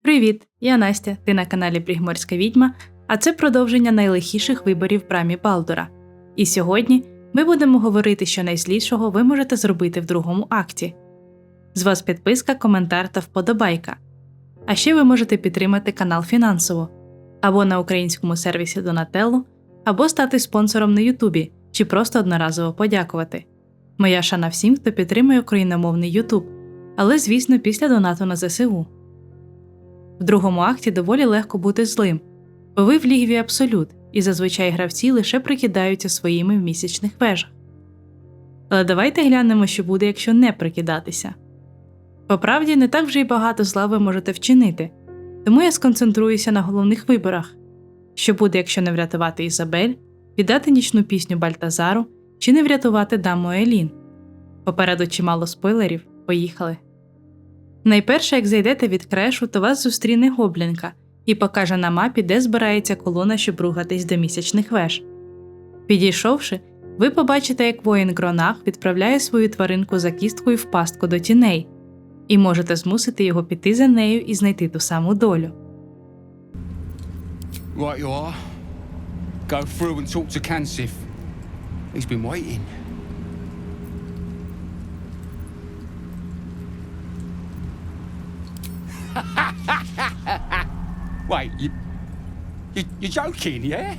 Привіт, я Настя, ти на каналі Приморська відьма, а це продовження найлихіших виборів Брамі Балдура. І сьогодні ми будемо говорити, що найзлішого ви можете зробити в другому акті. З вас підписка, коментар та вподобайка. А ще ви можете підтримати канал фінансово, або на українському сервісі Донателло, або стати спонсором на Ютубі, чи просто одноразово подякувати. Моя шана всім, хто підтримує україномовний Ютуб, але, звісно, після донату на ЗСУ. В другому акті доволі легко бути злим, бо ви в лігві АБСОЛЮТ, і зазвичай гравці лише прикидаються своїми в місячних вежах. Але давайте глянемо, що буде, якщо не прикидатися. По правді, не так вже й багато зла ви можете вчинити, тому я сконцентруюся на головних виборах. Що буде, якщо не врятувати Ізобель, віддати нічну пісню Бальтазару чи не врятувати даму Айлін. Попереду чимало спойлерів, поїхали. Найперше, як зайдете від крешу, то вас зустріне гоблінка і покаже на мапі, де збирається колона, щоб рухатись до місячних веж. Підійшовши, ви побачите, як воїн Гронах відправляє свою тваринку за кісткою в пастку до тіней, і можете змусити його піти за нею і знайти ту саму долю. Right you are. Go through and talk to Kansif. He's been waiting. Wait, you're joking, yeah?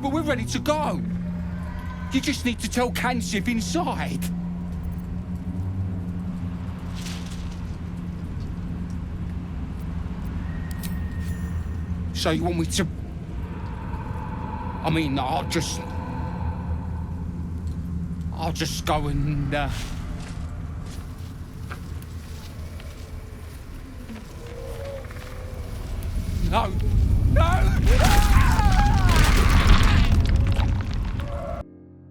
But we're ready to go. You just need to tell Kansif inside. So you want me to... I mean, I'll just go and, No! No!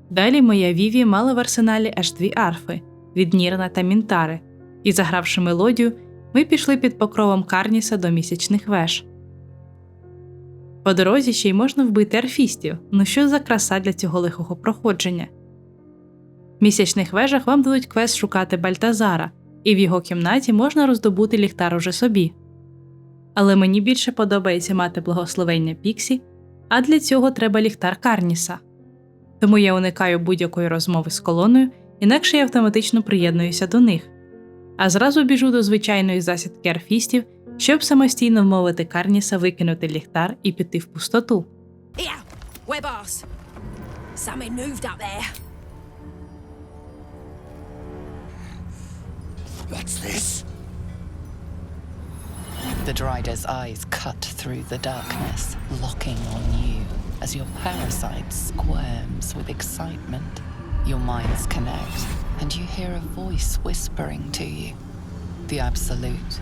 Далі моя Віві мала в арсеналі аж 2 арфи – від Нірна та Мінтари, і загравши мелодію, ми пішли під покровом Карніса до місячних веж. По дорозі ще й можна вбити арфістів, ну що за краса для цього лихого проходження. В місячних вежах вам дадуть квест шукати Бальтазара, і в його кімнаті можна роздобути ліхтар уже собі. Але мені більше подобається мати благословення Піксі, а для цього треба ліхтар Карніса. Тому я уникаю будь-якої розмови з колоною, інакше я автоматично приєднуюся до них. А зразу біжу до звичайної засідки арфістів, щоб самостійно вмовити Карніса викинути ліхтар і піти в пустоту. The Drider's eyes cut through the darkness, locking on you as your parasite squirms with excitement. Your minds connect, and you hear a voice whispering to you. The Absolute,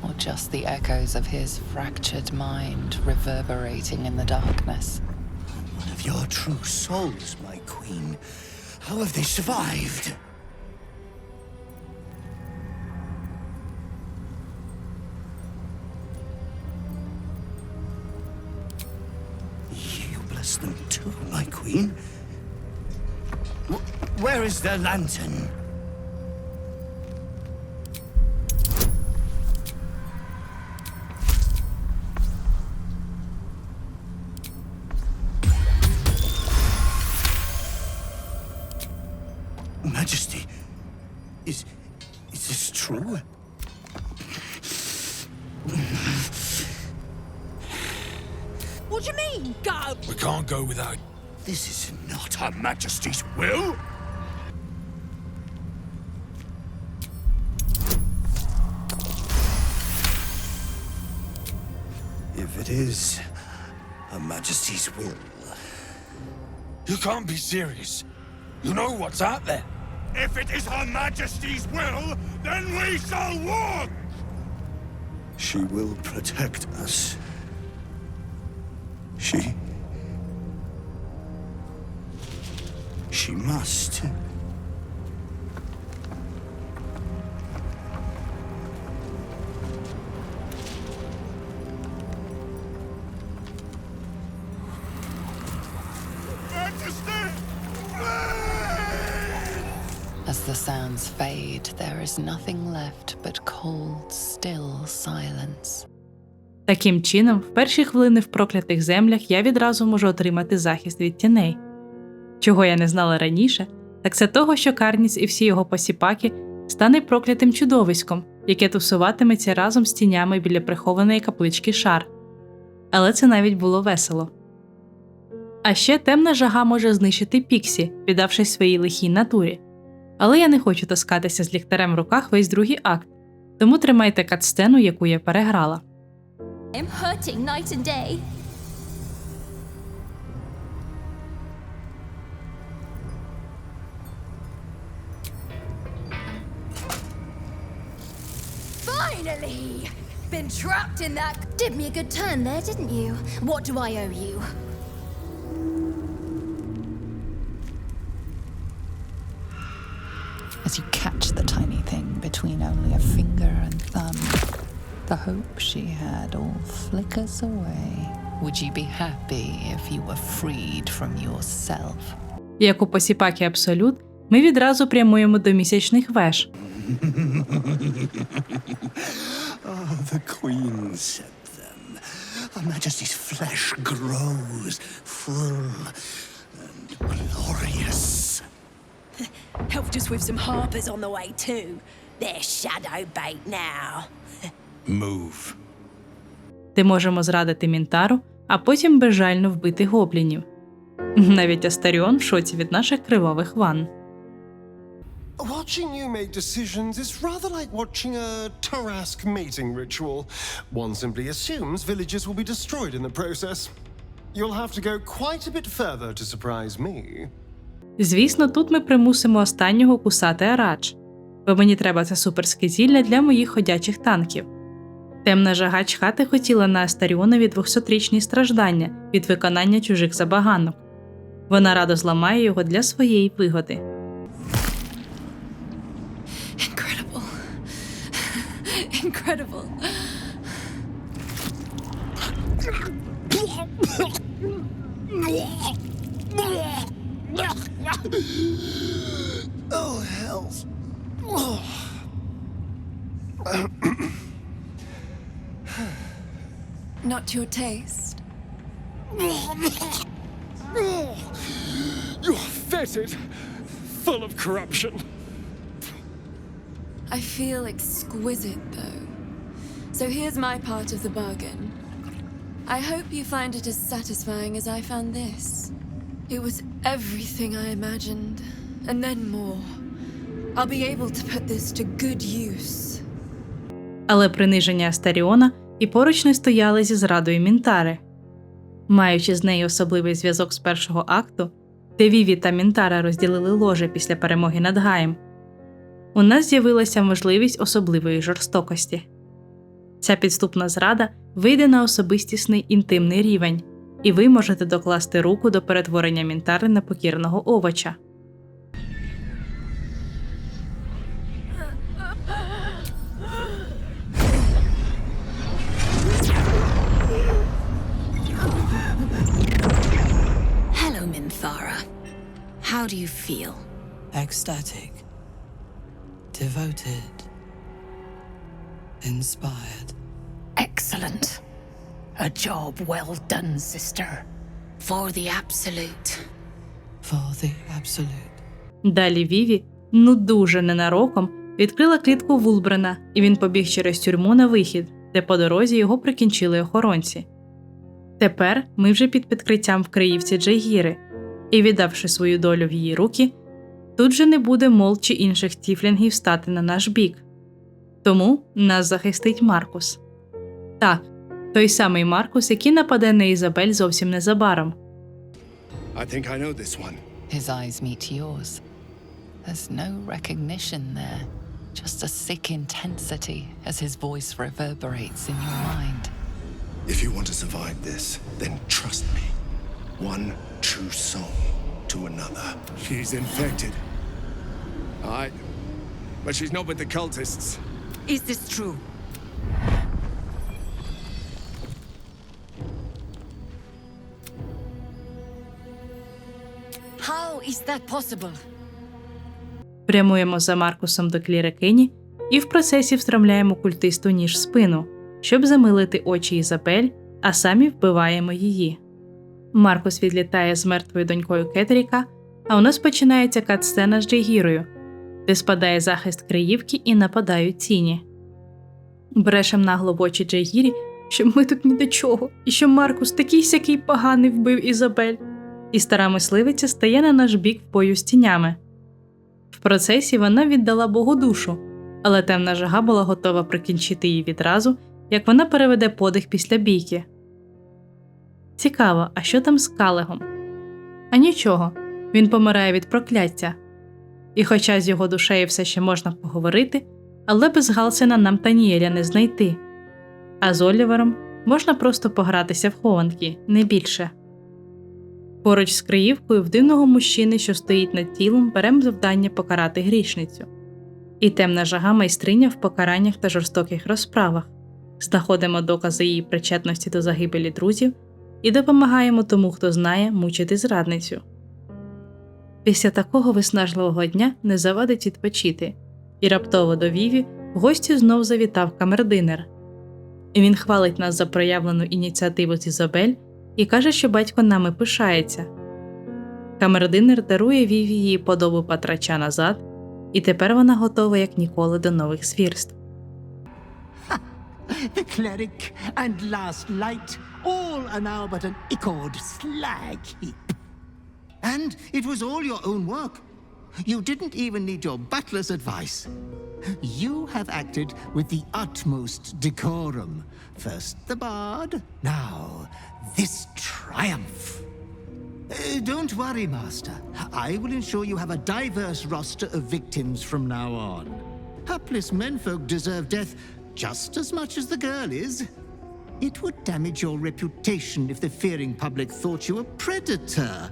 or just the echoes of his fractured mind reverberating in the darkness. One of your true souls, my queen. How have they survived? You bless them too, my queen. Where is their lantern? Majesty, is this true? What do you mean, go? We can't go without... This is not Her Majesty's will! If it is Her Majesty's will... You can't be serious. You know what's out there. If it is Her Majesty's will, then we shall walk! She will protect us. She must. As the sounds fade, there is nothing left but cold, still silence. Таким чином, в перші хвилини в проклятих землях я відразу можу отримати захист від тіней. Чого я не знала раніше, так це того, що Карніс і всі його посіпаки стане проклятим чудовиськом, яке тусуватиметься разом з тінями біля прихованої каплички Шар. Але це навіть було весело. А ще темна жага може знищити Піксі, віддавшись своїй лихій натурі. Але я не хочу таскатися з ліхтарем в руках весь другий акт, тому тримайте катсцену, яку я переграла. I'm hurting night and day. Finally! Been trapped in that. Did me a good turn there, didn't you? What do I owe you? As you catch the tiny thing between only a finger and thumb, the hope she had all flickers away. Would you be happy if you were freed from yourself? Як у посіпаки Абсолют, ми відразу прямуємо до місячних веж. The Queen said them. Her Majesty's flesh grows full and glorious. Helped us with some harpers on the way too. They're shadow bait now. Move. Де можемо зрадити Мінтару, а потім безжально вбити гоблінів. Навіть Астаріон в шоці від наших кривавих ванн. Watching you make decisions is rather like watching a Tarask mating ritual. One simply assumes villages will be destroyed in the process. You'll have to go quite a bit further to surprise me. Звісно, тут ми примусимо останнього кусати Арач, бо мені треба це суперське зілля для моїх ходячих танків. Темна жага чхати хотіла на Астаріонові 200-річні страждання від виконання чужих забаганок. Вона радо зламає його для своєї вигоди. Incredible. Incredible. Oh, hells. Not your taste. You're fetid, full of corruption. I feel exquisite, though. So here's my part of the bargain. I hope you find it as satisfying as I found this. It was everything I imagined, and then more. I'll be able to put this to good use. Але приниження Астаріона і поруч не стояли зі зрадою Мінтари. Маючи з нею особливий зв'язок з першого акту, де Віві та Мінтара розділили ложе після перемоги над Гаєм, у нас з'явилася можливість особливої жорстокості. Ця підступна зрада вийде на особистісний інтимний рівень, і ви можете докласти руку до перетворення Мінтари на покірного овоча. Hello, Minthara. How do you feel? Ecstatic, devoted, inspired. Excellent. A job well done, sister. For the absolute. For the absolute. Далі Віві, дуже ненароком, відкрила клітку Вулбрена, і він побіг через тюрму на вихід, де по дорозі його прикінчили охоронці. Тепер ми вже під підкриттям в Криївці Джейгіри, і віддавши свою долю в її руки, тут же не буде Мол чи інших тіфлінгів стати на наш бік. Тому нас захистить Маркус. Так, той самий Маркус, який нападе на Ізобель зовсім незабаром. I think I know this one. His eyes meet yours. There's no recognition there, just a sick intensity as his voice reverberates in your mind. If you want to survive this, then trust me. One true soul to another. She's infected. Aye, but she's not with the cultists. Is this true? How is that possible? Прямуємо за Маркусом до клірикині і в процесі встромляємо культисту ніж в спину, щоб замилити очі Ізобель, а самі вбиваємо її. Маркус відлітає з мертвою донькою Кетеріка, а у нас починається кат-сцена з Джейгірою, де спадає захист Криївки і нападають тіні. Брешем нагло в очі Джейгірі, що ми тут ні до чого, і що Маркус такий-сякий поганий вбив Ізобель. І стара мисливиця стає на наш бік в бою з тінями. В процесі вона віддала Богу душу, але темна жага була готова прикінчити її відразу, як вона переведе подих після бійки. Цікаво, а що там з Калегом? А нічого, він помирає від прокляття. І хоча з його душею все ще можна поговорити, але без Галсена нам Таніеля не знайти. А з Олівером можна просто погратися в хованки, не більше. Поруч з Криївкою в дивного мужчини, що стоїть над тілом, беремо завдання покарати грішницю. І темна жага майстриня в покараннях та жорстоких розправах. Знаходимо докази її причетності до загибелі друзів і допомагаємо тому, хто знає, мучити зрадницю. Після такого виснажливого дня не завадить відпочити, і раптово до Віві в гості знов завітав камердинер. Він хвалить нас за проявлену ініціативу з Ізобель і каже, що батько нами пишається. Камердинер дарує Віві її подобу патрача назад, і тепер вона готова як ніколи до нових звірств. The cleric and last light, all are now but an ichord slag heap. And it was all your own work. You didn't even need your butler's advice. You have acted with the utmost decorum. First the bard, now this triumph. Don't worry, Master. I will ensure you have a diverse roster of victims from now on. Hapless menfolk deserve death just as much as the girl is. It would damage your reputation if the fearing public thought you a predator.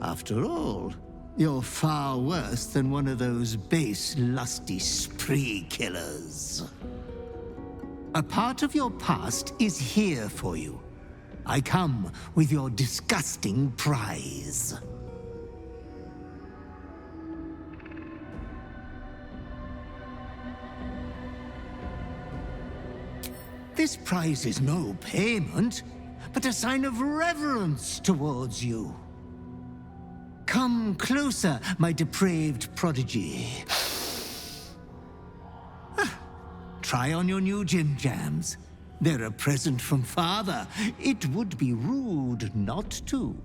After all, you're far worse than one of those base, lusty spree killers. A part of your past is here for you. I come with your disgusting prize. This prize is no payment, but a sign of reverence towards you. Come closer, my depraved prodigy. Try on your new gym jams. They're a present from Father. It would be rude not to.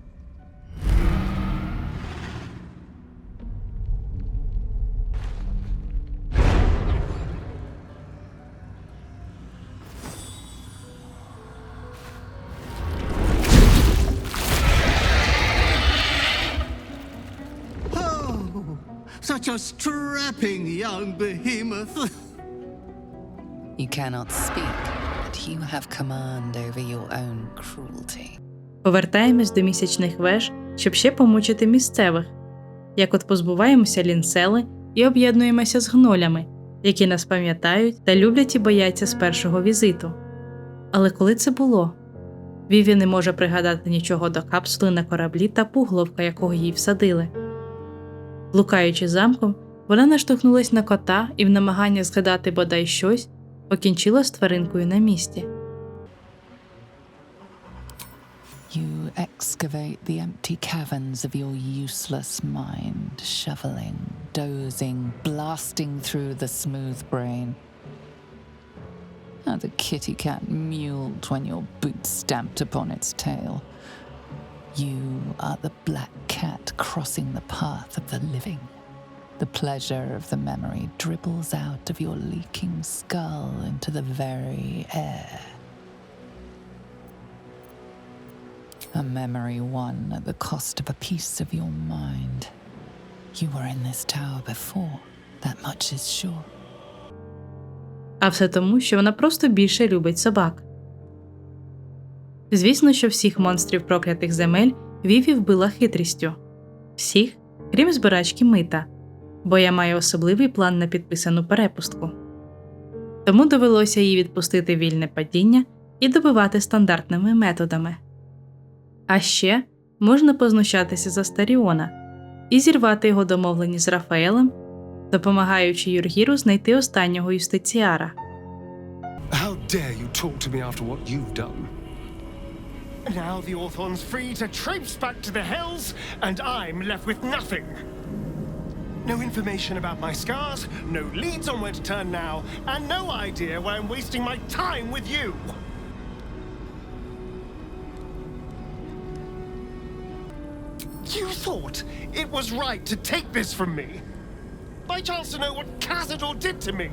Such a strapping young behemoth. You cannot speak, but you have command over your own cruelty. Повертаємось до місячних веж, щоб ще помучити місцевих. Як от позбуваємося лінцели і об'єднуємося з гнолями, які нас пам'ятають та люблять і бояться з першого візиту. Але коли це було? Віві не може пригадати нічого до капсули на кораблі та пугловка, якого їй всадили. Блукаючи замком, вона наштовхнулась на кота і в намаганні згадати бодай щось, покінчила з тваринкою на місці. You excavate the empty caverns of your useless mind, shoveling, dozing, blasting through the smooth brain. How the kitty cat mewled when your boot stamped upon its tail. You are the black cat crossing the path of the living. The pleasure of the memory dribbles out of your leaking skull into the very air. A memory won at the cost of a piece of your mind. You were in this tower before, that much is sure. А все тому, що вона просто більше любить собак. Звісно, що всіх монстрів проклятих земель Віві вбила хитрістю. Всіх, крім збирачки мита, бо я маю особливий план на підписану перепустку. Тому довелося їй відпустити вільне падіння і добивати стандартними методами. А ще можна познущатися з Астаріона і зірвати його домовленість з Рафаелем допомагаючи Юргіру знайти останнього юстиціара. How dare you talk to me after what you've done? Now the Orthon's free to traipse back to the Hells, and I'm left with nothing. No information about my scars, no leads on where to turn now, and no idea why I'm wasting my time with you. You thought it was right to take this from me? By chance to know what Cazador did to me?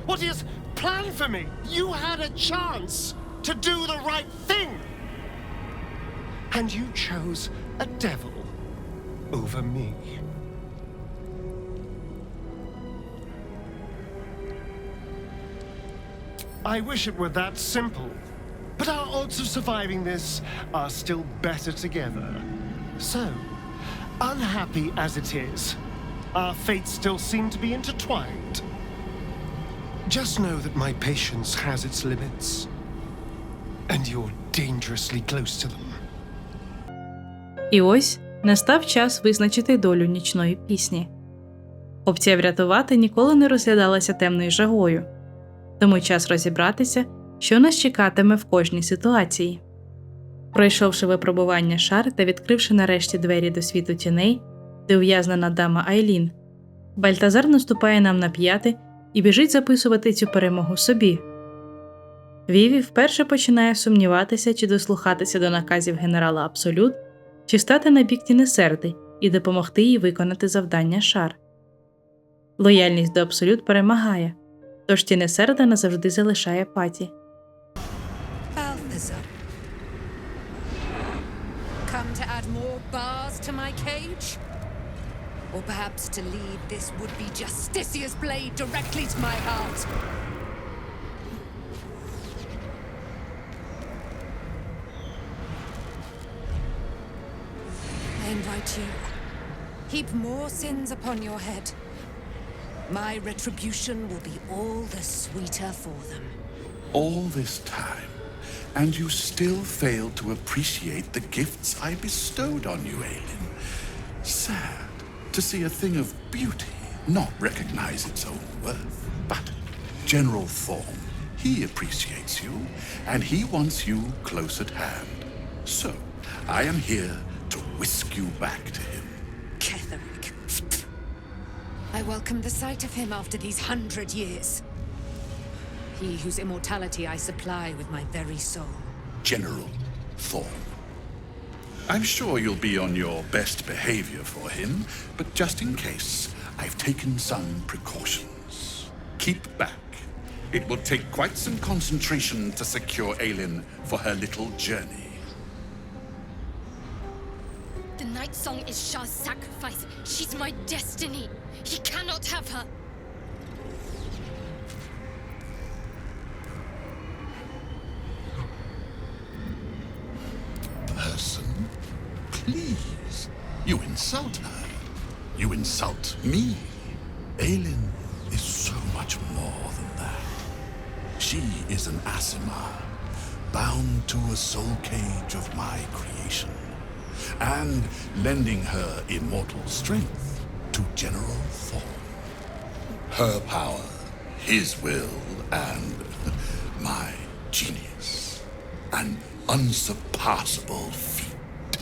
What he has planned for me? You had a chance to do the right thing. And you chose a devil over me. I wish it were that simple, but our odds of surviving this are still better together. So, unhappy as it is, our fates still seem to be intertwined. Just know that my patience has its limits, and you're dangerously close to them. І ось настав час визначити долю нічної пісні. Опція врятувати ніколи не розглядалася темною жагою, тому час розібратися, що нас чекатиме в кожній ситуації. Пройшовши випробування шар та відкривши нарешті двері до світу тіней, де ув'язнена дама Айлін, Бальтазар наступає нам на п'яти і біжить записувати цю перемогу собі. Віві вперше починає сумніватися, чи дослухатися до наказів генерала АБСОЛЮТ, чи стати на бік Тінесерди і допомогти їй виконати завдання шар. Лояльність до АБСОЛЮТ перемагає, тож Тінесерда назавжди залишає паті. Balthazar. Come to add more bars to my cage? Or perhaps to lead this would-be Justicia's blade directly to my heart? I invite you. Heap more sins upon your head. My retribution will be all the sweeter for them. All this time, and you still fail to appreciate the gifts I bestowed on you, Айлін. Sad to see a thing of beauty not recognize its own worth. But General Thorm, he appreciates you, and he wants you close at hand. So, I am here to whisk you back to him. Ketheric. I welcome the sight of him after these 100 years. He whose immortality I supply with my very soul. General Thorm. I'm sure you'll be on your best behavior for him, but just in case, I've taken some precautions. Keep back. It will take quite some concentration to secure Айлін for her little journey. The night song is Shah's sacrifice. She's my destiny. He cannot have her. Person, please. You insult her. You insult me. Айлін is so much more than that. She is an Asimar, bound to a soul cage of my creation, and lending her immortal strength to General Thorm. Her power, his will, and my genius. An unsurpassable feat.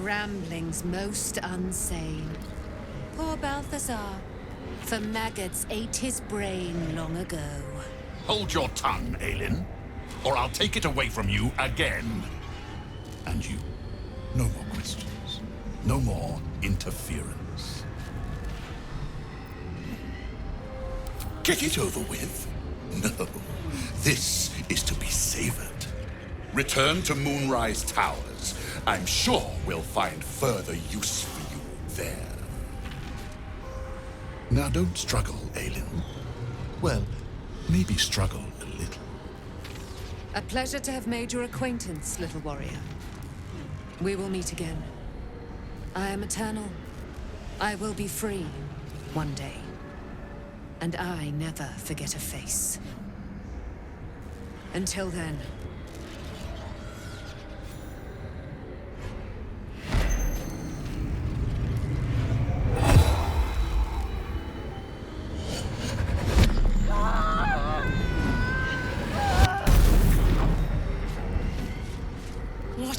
Ramblings most unsane. Poor Balthazar. For maggots ate his brain long ago. Hold your tongue, Айлін, or I'll take it away from you again. And you, no more questions, no more interference. Get it over with? No, this is to be savored. Return to Moonrise Towers. I'm sure we'll find further use for you there. Now don't struggle, Айлін. Well, maybe struggle a little. A pleasure to have made your acquaintance, little warrior. We will meet again. I am eternal. I will be free one day. And I never forget a face. Until then.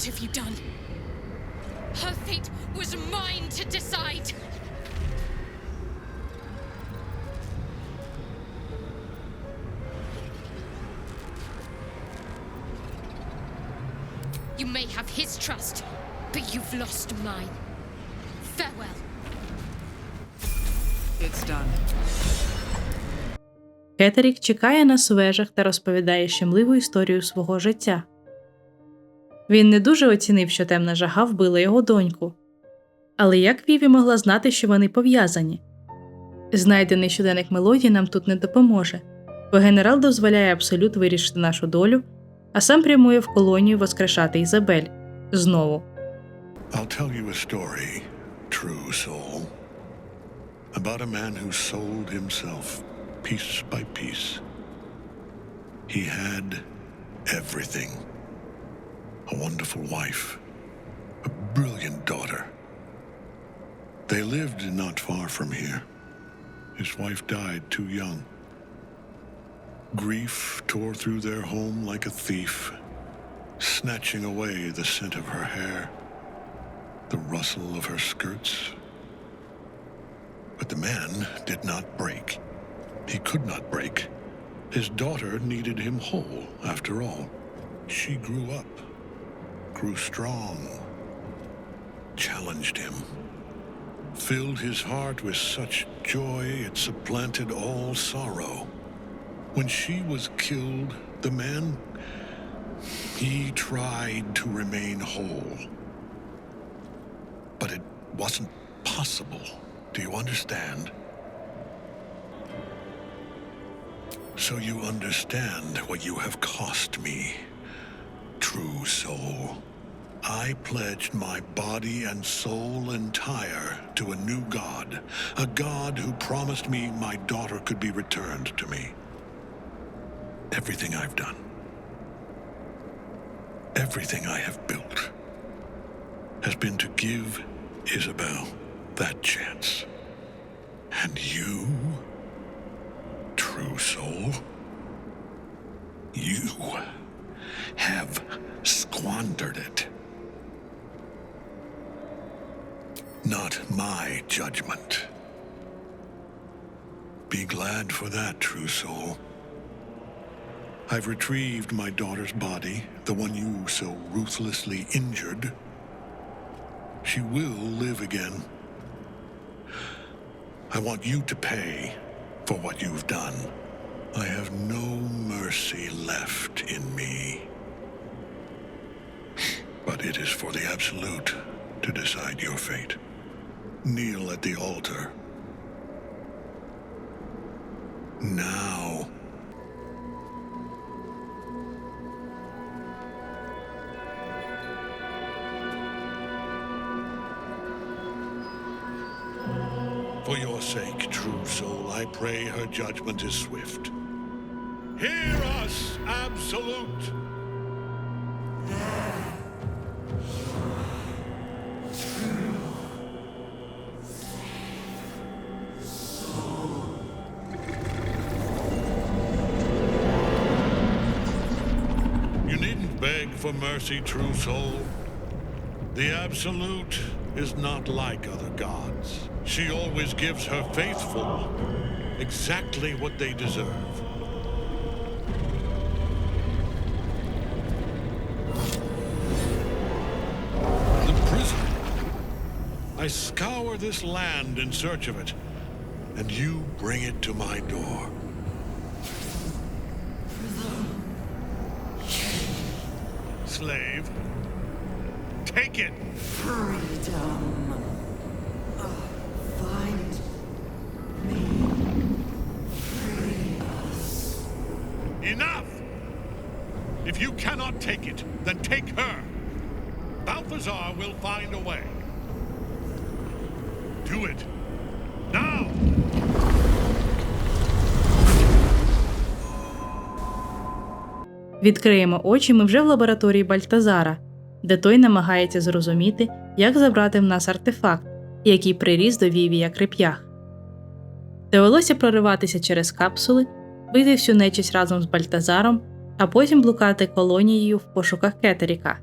have you done? Her fate was mine to decide. You may have his trust, but you've lost mine. Farewell. It's done. Кетерік чекає нас у вежах та розповідає щемливу історію свого життя. Він не дуже оцінив, що темна жага вбила його доньку. Але як Віві могла знати, що вони пов'язані? Знайдений щоденник Мелодії нам тут не допоможе, бо генерал дозволяє Абсолют вирішити нашу долю, а сам прямує в колонію воскрешати Ізобель. Знову. I'll tell you a story, true soul, about a man who sold himself piece by piece. He had everything. A wonderful wife, a brilliant daughter. They lived not far from here. His wife died too young. Grief tore through their home like a thief, snatching away the scent of her hair, the rustle of her skirts. But the man did not break. He could not break. His daughter needed him whole, after all. She grew up, grew strong, challenged him, filled his heart with such joy it supplanted all sorrow. When she was killed, the man, he tried to remain whole. But it wasn't possible. Do you understand? So you understand what you have cost me, true soul. I pledged my body and soul entire to a new god, a god who promised me my daughter could be returned to me. Everything I've done, everything I have built, has been to give Ізобель that chance. And you, true soul, you have squandered it. Not my judgment. Be glad for that, true soul. I've retrieved my daughter's body, the one you so ruthlessly injured. She will live again. I want you to pay for what you've done. I have no mercy left in me. But it is for the Absolute to decide your fate. Kneel at the altar. Now. For your sake, true soul, I pray her judgment is swift. Hear us, Absolute! You needn't beg for mercy, true soul. The Absolute is not like other gods. She always gives her faithful exactly what they deserve. The prison. I scour this land in search of it, and you bring it to my door. Slave, take it! Freedom. Find me. Free us. Enough! If you cannot take it, then take her. Baltazar will find a way. Do it. Now! Відкриємо очі ми вже в лабораторії Бальтазара, де той намагається зрозуміти, як забрати в нас артефакт, який приріс до Віві як реп'ях. Довелося прориватися через капсули, бити всю нечисть разом з Бальтазаром, а потім блукати колонією в пошуках Кетеріка.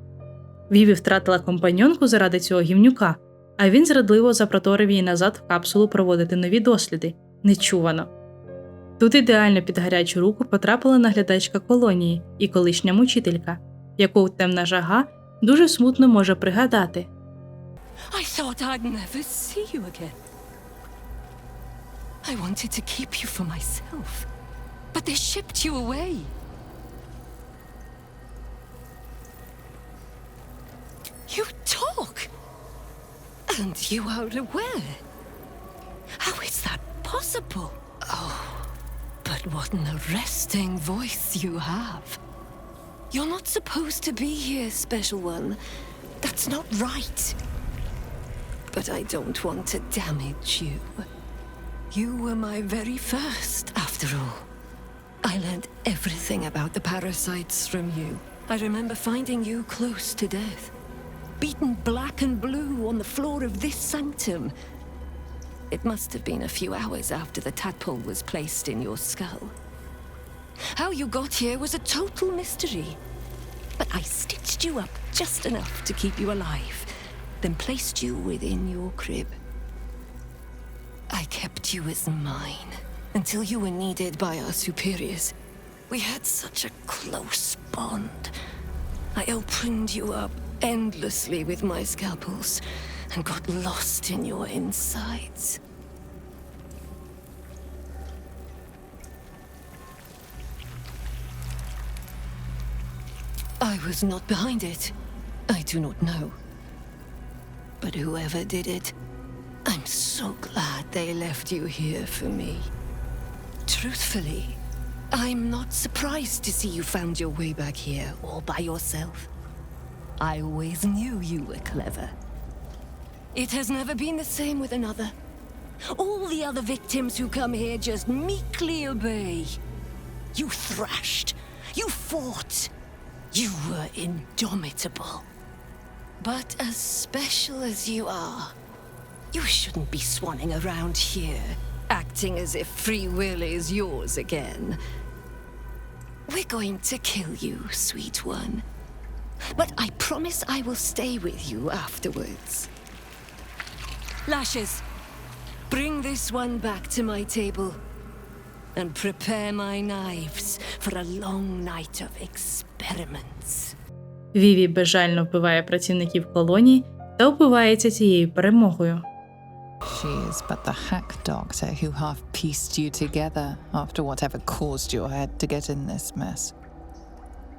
Віві втратила компаньонку заради цього гівнюка, а він зрадливо запроторив її назад в капсулу проводити нові досліди. Нечувано. Тут ідеально під гарячу руку потрапила наглядачка колонії і колишня мучителька, яку темна жага дуже смутно може пригадати. I thought I'd never see you again. I wanted to keep you for myself, but they shipped you away. You talk, and you are aware. How is that possible? Oh, but what an arresting voice you have. You're not supposed to be here, Special One. That's not right. But I don't want to damage you. You were my very first, after all. I learned everything about the parasites from you. I remember finding you close to death, beaten black and blue on the floor of this sanctum. It must have been a few hours after the tadpole was placed in your skull. How you got here was a total mystery. But I stitched you up just enough to keep you alive, then placed you within your crib. I kept you as mine until you were needed by our superiors. We had such a close bond. I opened you up endlessly with my scalpels and got lost in your insides. I was not behind it. I do not know. But whoever did it, I'm so glad they left you here for me. Truthfully, I'm not surprised to see you found your way back here all by yourself. I always knew you were clever. It has never been the same with another. All the other victims who come here just meekly obey. You thrashed. You fought. You were indomitable. But as special as you are, you shouldn't be swanning around here, acting as if free will is yours again. We're going to kill you, sweet one. But I promise I will stay with you afterwards. Lashes, bring this one back to my table. And prepare my knives for a long night of experiments. Віві безжально вбиває працівників колонії та вбивається цією перемогою. She is but the hack doctor who half pieced you together after whatever caused your head to get in this mess.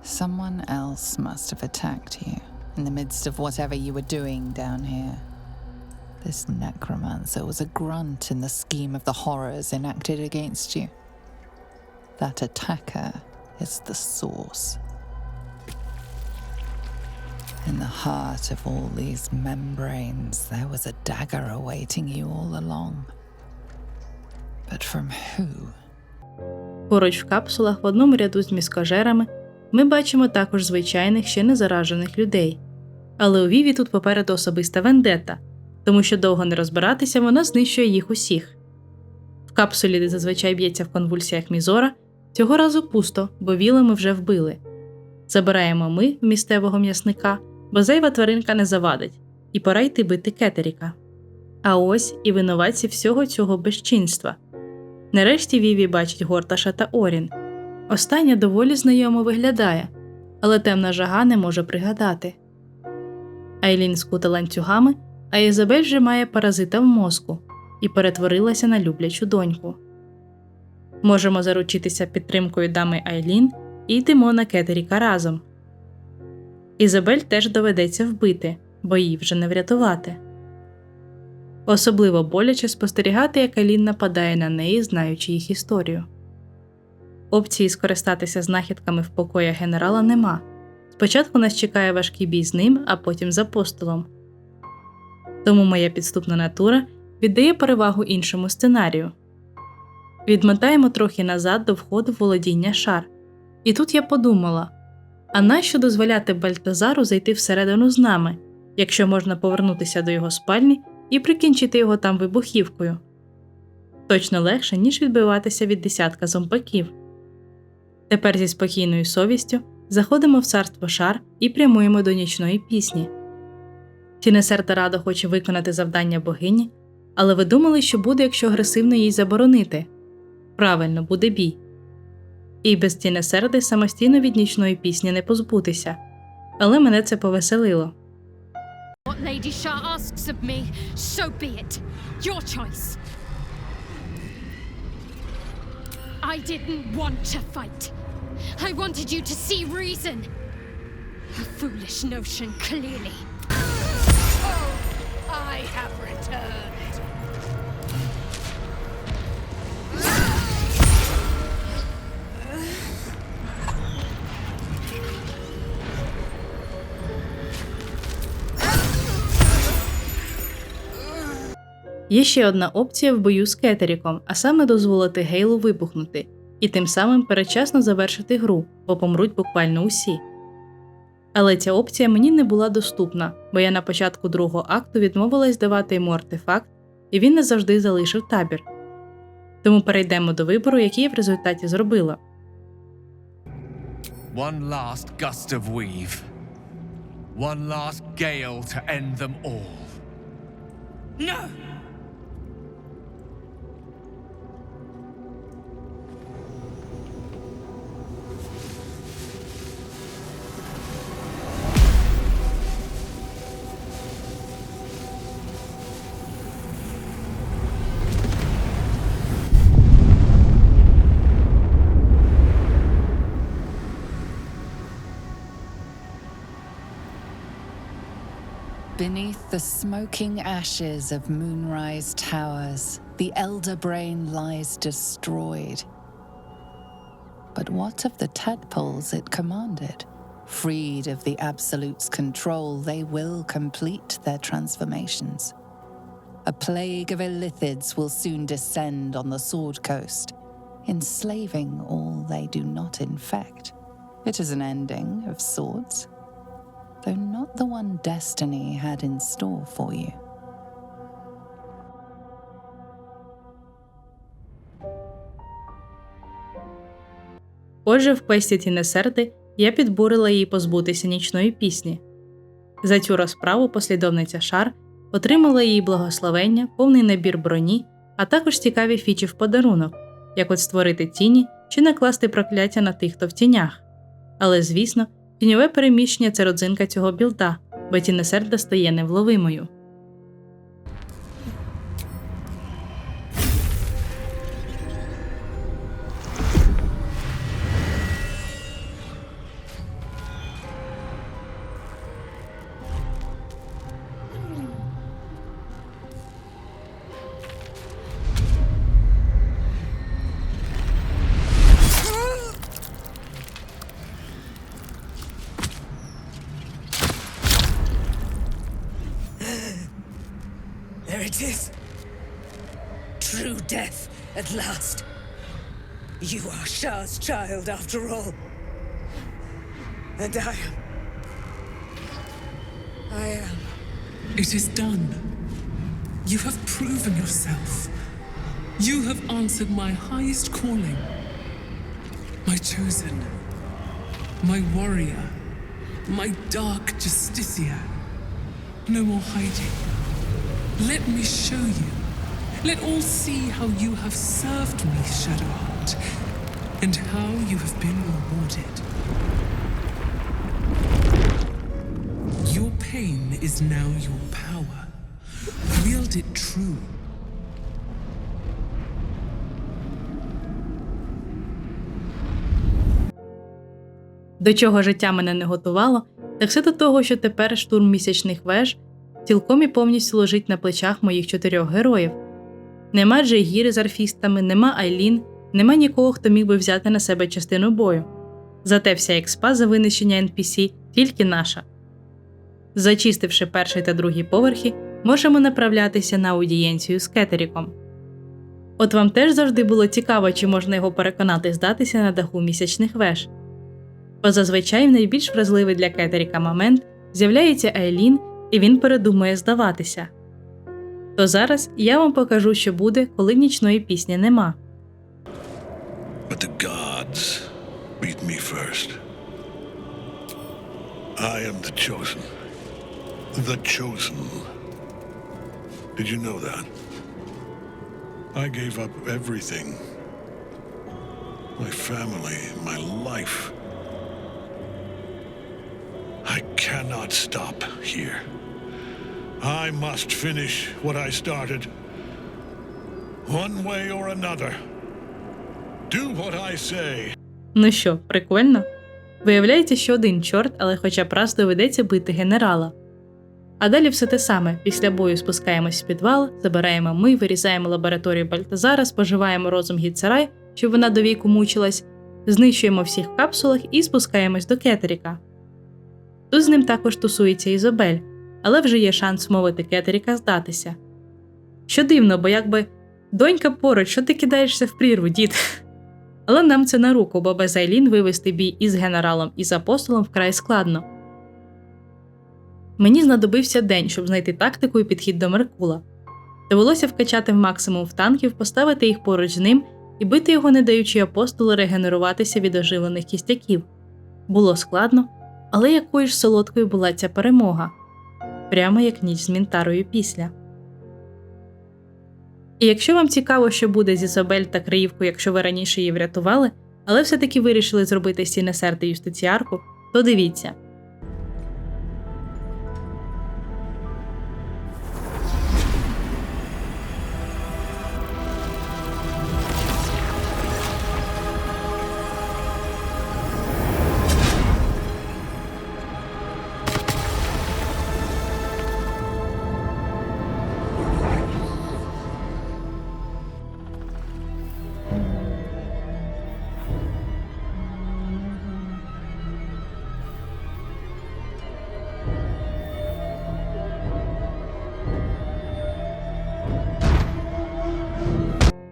Someone else must have attacked you in the midst of whatever you were doing down here. This necromancer was a grunt in the scheme of the horrors enacted against you. That attacker is the source. In the heart of all these membranes, there was a dagger awaiting you all along. But from who? Поруч в капсулах в одному ряду з міскожерами ми бачимо також звичайних, ще не заражених людей. Але у Віві тут попереду особиста вендетта, тому що довго не розбиратися, вона знищує їх усіх. В капсулі, де зазвичай б'ється в конвульсіях Мізора, цього разу пусто, бо Віла ми вже вбили. Забираємо ми в місцевого м'ясника, бо зайва тваринка не завадить, і пора йти бити Кетеріка. А ось і винуватці всього цього безчинства. Нарешті Віві бачить Горташа та Орін. Остання доволі знайомо виглядає, але темна жага не може пригадати. Айлін скута ланцюгами, а Ізобель вже має паразита в мозку і перетворилася на люблячу доньку. Можемо заручитися підтримкою дами Айлін і йдемо на Кетеріка разом. Ізобель теж доведеться вбити, бо її вже не врятувати. Особливо боляче спостерігати, як Айлін нападає на неї, знаючи їх історію. Опції скористатися знахідками в покоях генерала нема. Спочатку нас чекає важкий бій з ним, а потім з апостолом. Тому моя підступна натура віддає перевагу іншому сценарію. Відмотаємо трохи назад до входу в володіння Шар. І тут я подумала, а нащо дозволяти Бальтазару зайти всередину з нами, якщо можна повернутися до його спальні і прикінчити його там вибухівкою? Точно легше, ніж відбиватися від десятка зомбаків. Тепер зі спокійною совістю заходимо в царство Шар і прямуємо до нічної пісні. Тінесерда радо хоче виконати завдання богині, але ви думали, що буде, якщо агресивно їй заборонити? Правильно, буде бій. І без Тінесерди самостійно від нічної пісні не позбутися. Але мене це повеселило. What Lady Shah asks of me, so be it. Your choice. I didn't want to fight. I wanted you to see reason. A foolish notion, clearly. Oh, I have returned. Є ще одна опція в бою з Кетеріком, а саме дозволити Гейлу вибухнути, і тим самим передчасно завершити гру, бо помруть буквально усі. Але ця опція мені не була доступна, бо я на початку другого акту відмовилась давати йому артефакт, і він не завжди залишив табір. Тому перейдемо до вибору, який я в результаті зробила. One last gust of weave. One last gale to end them all. No! Beneath the smoking ashes of Moonrise Towers, the elder brain lies destroyed. But what of the tadpoles it commanded? Freed of the Absolute's control, they will complete their transformations. A plague of illithids will soon descend on the Sword Coast, enslaving all they do not infect. It is an ending of sorts, though not the one destiny had in store for you. Отже, в квесті Тінесерди я підбурила її позбутися нічної пісні. За цю розправу послідовниця Шар отримала її благословення, повний набір броні, а також цікаві фічі в подарунок, як от створити тіні чи накласти прокляття на тих, хто в тінях. Але, звісно, тіньове переміщення – це родзинка цього білда, бо Тінесерда стає невловимою. There it is. True death at last. You are Shah's child after all. And I am. It is done. You have proven yourself. You have answered my highest calling. My chosen. My warrior. My dark justiciar. No more hiding. Let me show you. Let all see how you have served me, Shadowheart, and how you have been rewarded. Your pain is now your power. Wield it true. До чого життя мене не готувало, так все до того, що тепер штурм місячних веж цілком і повністю лежить на плечах моїх 4 героїв. Нема Джейгіри з арфістами, нема Айлін, нема нікого, хто міг би взяти на себе частину бою. Зате вся експа за винищення NPC тільки наша. Зачистивши перший та другий поверхи, можемо направлятися на аудієнцію з Кетеріком. От вам теж завжди було цікаво, чи можна його переконати здатися на даху місячних веж. Бо зазвичай в найбільш вразливий для Кетеріка момент з'являється Айлін, і він передумує здаватися. То зараз я вам покажу, що буде, коли нічної пісні нема. But the gods beat me first. I am the chosen. The chosen. Did you know that? I gave up everything. My family, my life. I cannot stop here. I must finish what I started. One way or another. Do what I say. Ну що, прикольно? Виявляється, що один чорт, але хоча б раз доведеться бити генерала. А далі все те саме. Після бою спускаємось в підвал, забираємо ми, вирізаємо лабораторію Бальтазара, споживаємо розум Гіцерай, щоб вона до віку мучилась, знищуємо всіх в капсулах і спускаємось до Кетеріка. Тут з ним також тусується Ізобель, але вже є шанс вмовити Кетеріка здатися. Що дивно, бо якби донька поруч, що ти кидаєшся в прірву, дід? Але нам це на руку, бо без Айлін вивести бій із генералом і з апостолом вкрай складно. Мені знадобився день, щоб знайти тактику і підхід до Меркула. Довелося вкачати в максимум в танків, поставити їх поруч з ним і бити його, не даючи апостолу регенеруватися від оживлених кістяків. Було складно, але якою ж солодкою була ця перемога. Прямо як ніч з Мінтарою після. І якщо вам цікаво, що буде з Ізобель та Криївкою, якщо ви раніше її врятували, але все-таки вирішили зробити з Тінесерди юстиціарку, то дивіться.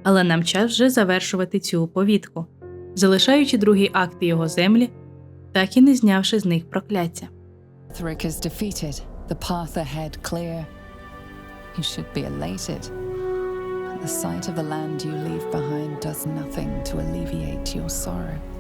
Але нам час вже завершувати цю оповідку, залишаючи другий акт і його землі, так і не знявши з них прокляття. Ketheric is defeated, the path ahead clear. You should be elated. But the sight of the land you leave behind does nothing to alleviate your sorrow.